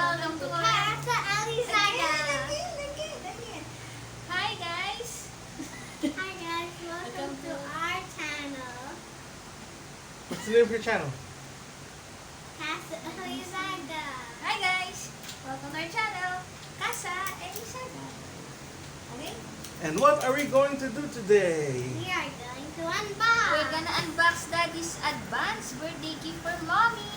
welcome to Casa Alizada. Hi guys. Hi guys, welcome to our channel. What's the name of your channel? Casa Alizada. Hi guys, welcome to our channel. Casa Alizada. Okay? And what are we going to do today? We are going to unbox. We're gonna unbox Daddy's advance birthday gift for Mommy.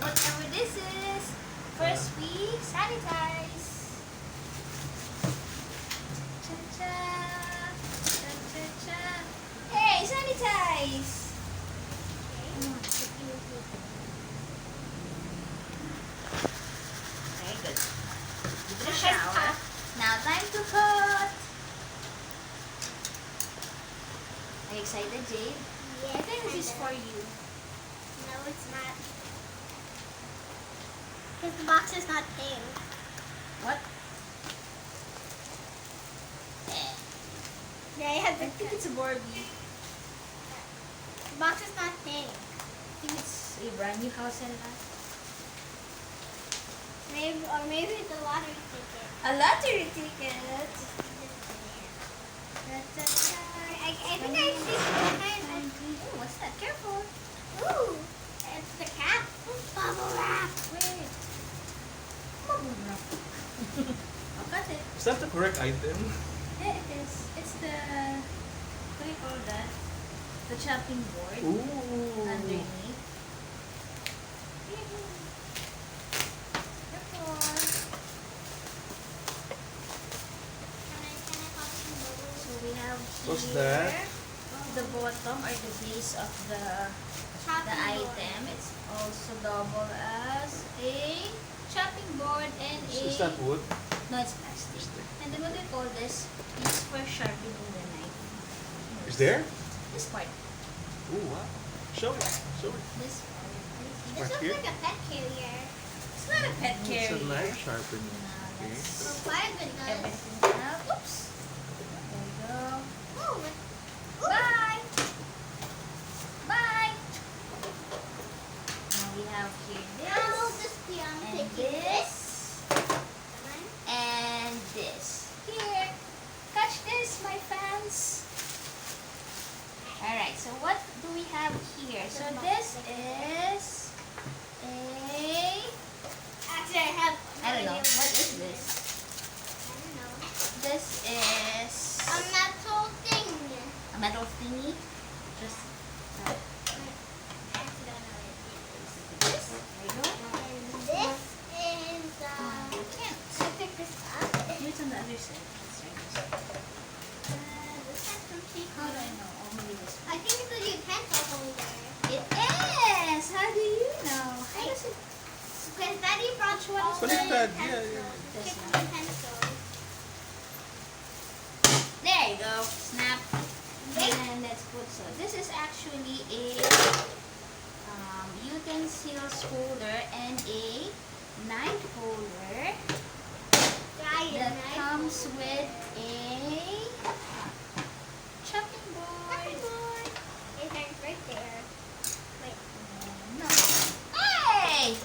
Whatever this is. First we sanitize. Cha-cha. Cha-cha-cha. Hey, sanitize! Very good. Give it a shower. Now time to put. Are you excited, Jade? Yes. I think this is for you. No, it's not. Because the box is not pink. What? Yeah, I think it's a Barbie. The box is not pink. I think it's a brand new house and that. Maybe it's a lottery ticket. A lottery ticket? I think I see some kind of... Ooh, what's that? Careful. Ooh, it's the cap. Bubble wrap. Wait. Bubble wrap. I'll cut it. Is that the correct item? Yeah, it is. It's the... What do you call that? The chopping board. Ooh. Underneath. Careful. So we have here What's that? the bottom or the base of the item. It's also double as a chopping board and Is that wood? no, it's plastic. And then what do you call this? It's for sharpening the knife. Is there? This part. Ooh, wow. Show it. Show it. This part. This Right looks here? like a pet carrier. It's not a pet carrier. It's a knife sharpening. No, Okay. that's everything out. Oops. There we go. Oh. Bye. Bye. Now we have here this. And this. Here. Catch this, my fans. Alright, so what do we have here? So this is a... Actually, I don't know. What is this? I don't know. This is... a metal thing. A metal thingy? Just... I actually don't know what it is. This? There you go. And this is... you can't. I pick this up. Here's on the other side. Let's try this. This has some teeth. How do I know? Oh, maybe this one. I think it's a utensil holder. It is! How do you know? How does it... Because Daddy brought all What the is that? utensils. Yeah. Pick utensils. There you go. Snap. And let's put so. This is actually a utensils holder and a knife holder that comes with a chopping board. It's right there. Wait. No. Hey!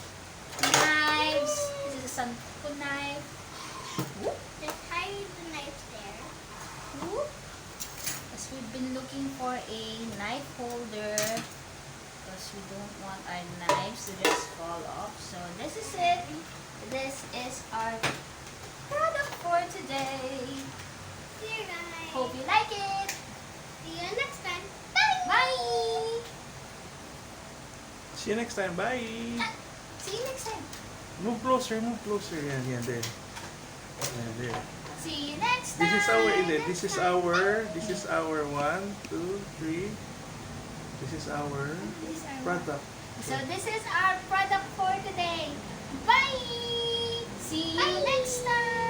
Knives. This is a sanko knife. Whoop. Just hide the knife there. Whoop. Because we've been looking for a knife holder because we don't want our knives to just fall off. So this is it. This is our product for today. See you guys. Hope you like it. See you next time. Bye. Bye. See you next time. Bye. See you next time. Move closer. Move closer. Yan, yan, there. Yan, there. See you next time. This is our 1, 2, 3. This is our product. So this is our product for today. Bye. See you next time.